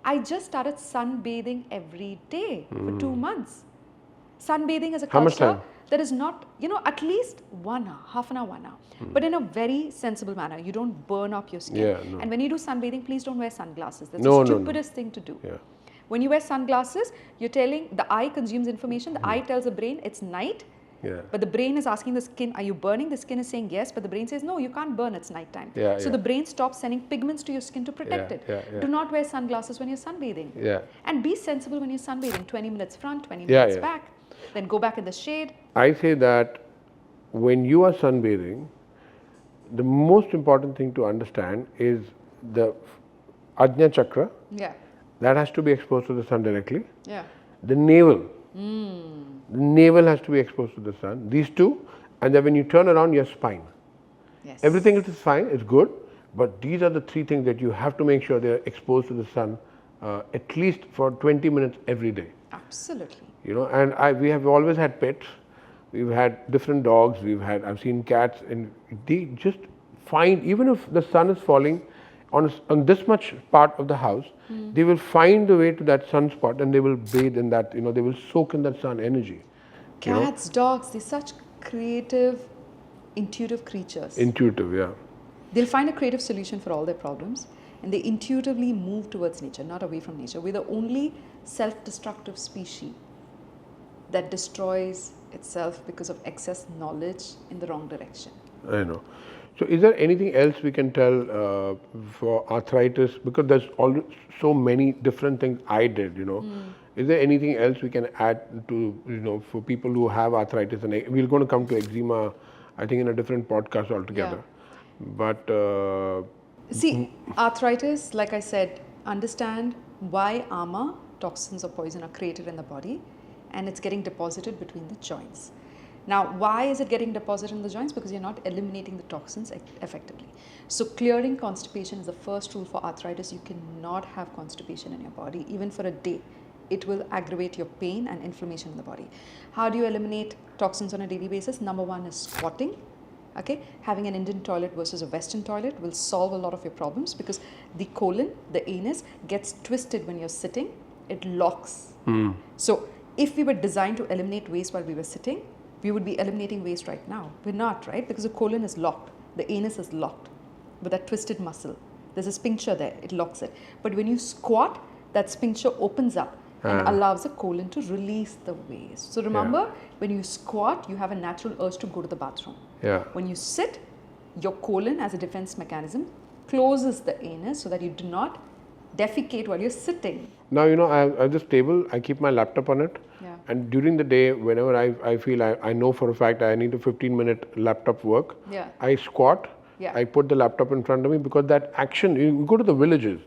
I just started sunbathing every day for 2 months. Sunbathing as a How much culture time? that is not, at least 1 hour, half an hour, 1 hour, but in a very sensible manner. You don't burn up your skin. Yeah, no. And when you do sunbathing, please don't wear sunglasses. That's No, the no, no. stupidest thing to do. Yeah. When you wear sunglasses, you're telling the eye consumes information. The eye tells the brain it's night. Yeah. But the brain is asking the skin, are you burning? The skin is saying yes, but the brain says, no, you can't burn, it's nighttime. Yeah, so yeah. the brain stops sending pigments to your skin to protect Yeah, it. yeah, yeah. Do not wear sunglasses when you're sunbathing. Yeah. And be sensible when you're sunbathing. 20 minutes front, 20 Yeah, minutes yeah. back. Then go back in the shade. I say that when you are sunbathing, the most important thing to understand is the Ajna Chakra, Yeah, that has to be exposed to the sun directly. yeah. The navel, the navel has to be exposed to the sun. These two, and then when you turn around, your spine. Yes. Everything else is fine, it's good, but these are the three things that you have to make sure they're exposed to the sun at least for 20 minutes every day. Absolutely. And we have always had pets. We've had different dogs. I've seen cats, and they just find, even if the sun is falling on this much part of the house, they will find the way to that sunspot and they will bathe in that. They will soak in that sun energy. Cats, dogs, they're such creative, intuitive creatures. Intuitive, yeah. They'll find a creative solution for all their problems, and they intuitively move towards nature, not away from nature. We're the only self-destructive species that destroys itself because of excess knowledge in the wrong direction. I know. So, is there anything else we can tell for arthritis? Because there's so many different things I did. Is there anything else we can add to for people who have arthritis? And we're going to come to eczema, I think, in a different podcast altogether. Yeah. But see, arthritis, like I said, understand why ama, toxins or poison, are created in the body, and it's getting deposited between the joints. Now, why is it getting deposited in the joints? Because you're not eliminating the toxins effectively. So clearing constipation is the first rule for arthritis. You cannot have constipation in your body, even for a day. It will aggravate your pain and inflammation in the body. How do you eliminate toxins on a daily basis? Number one is squatting. Okay, having an Indian toilet versus a Western toilet will solve a lot of your problems, because the colon, the anus, gets twisted when you're sitting. It locks. So if we were designed to eliminate waste while we were sitting, we would be eliminating waste right now. We're not, right? Because the colon is locked, the anus is locked with that twisted muscle. There's a sphincter there, it locks it. But when you squat, that sphincter opens up and allows the colon to release the waste. So remember, when you squat, you have a natural urge to go to the bathroom. Yeah. When you sit, your colon, as a defense mechanism, closes the anus so that you do not defecate while you're sitting. Now, I have this table, I keep my laptop on it. Yeah. And during the day, whenever I feel I know for a fact I need a 15-minute laptop work, Yeah. I squat, Yeah. I put the laptop in front of me, because that action, you go to the villages,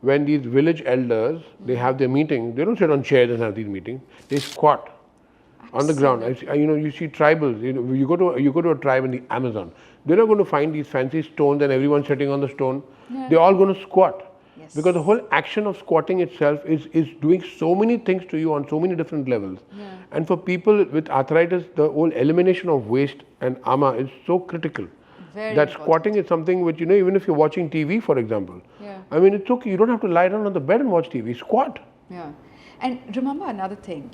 when these village elders, they have their meeting, they don't sit on chairs and have these meetings, they squat on the ground. You see tribals, you go to a tribe in the Amazon, they're not going to find these fancy stones and everyone sitting on the stone. Yeah. They're all going to squat. Yes. Because the whole action of squatting itself is doing so many things to you on so many different levels. Yeah. And for people with arthritis, the whole elimination of waste and ama is so critical. Very that important. squatting is something which, even if you're watching TV, for example, Yeah. I mean, it's okay. You don't have to lie down on the bed and watch TV. Squat. Yeah. And remember another thing,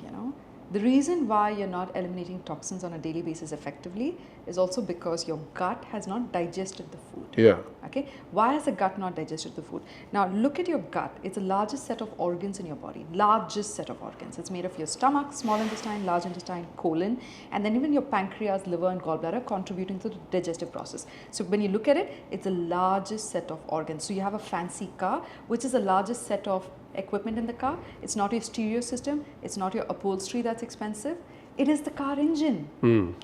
the reason why you're not eliminating toxins on a daily basis effectively is also because your gut has not digested the food. Yeah. Okay, why has the gut not digested the food? Now look at your gut. It's the largest set of organs in your body. Largest set of organs. It's made of your stomach, small intestine, large intestine, colon, and then even your pancreas, liver, and gallbladder contributing to the digestive process. So when you look at it, it's the largest set of organs. So you have a fancy car, which is the largest set of equipment in the car. It's not your stereo system. It's not your upholstery that's expensive. It is the car engine.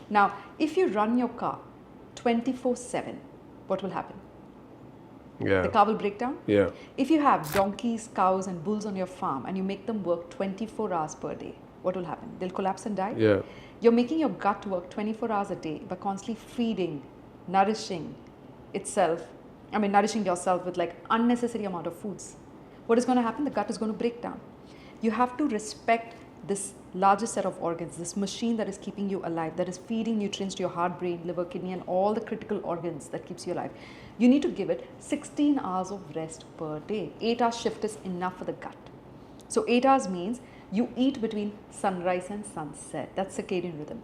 Now, if you run your car 24/7, what will happen? Yeah. The car will break down. Yeah. If you have donkeys, cows, and bulls on your farm and you make them work 24 hours per day, what will happen? They'll collapse and die. Yeah. You're making your gut work 24 hours a day by constantly feeding, nourishing yourself with like unnecessary amount of foods. What is going to happen? The gut is going to break down. You have to respect this largest set of organs, this machine that is keeping you alive, that is feeding nutrients to your heart, brain, liver, kidney, and all the critical organs that keeps you alive. You need to give it 16 hours of rest per day. 8-hour shift is enough for the gut. So 8 hours means you eat between sunrise and sunset. That's circadian rhythm.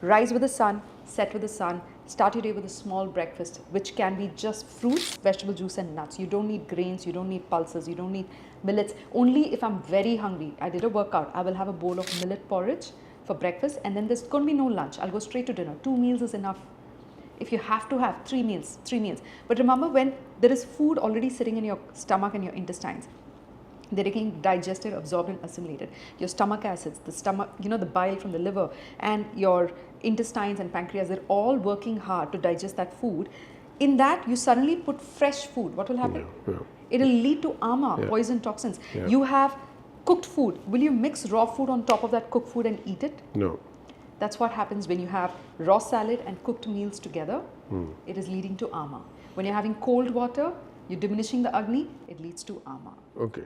Rise with the sun, set with the sun, start your day with a small breakfast, which can be just fruits, vegetable juice and nuts. You don't need grains, you don't need pulses, you don't need millets. Only if I'm very hungry, I did a workout, I will have a bowl of millet porridge for breakfast, and then there's going to be no lunch. I'll go straight to dinner. 2 meals is enough. If you have to have 3 meals, 3 meals. But remember, when there is food already sitting in your stomach and your intestines, they're getting digested, absorbed and assimilated. Your stomach acids, the stomach, the bile from the liver and your intestines and pancreas, they're all working hard to digest that food. In that, you suddenly put fresh food. What will happen? It'll lead to ama, poison, toxins. You have cooked food. Will you mix raw food on top of that cooked food and eat it? No. That's what happens when you have raw salad and cooked meals together. It is leading to ama. When you're having cold water, you're diminishing the agni, it leads to ama. Okay.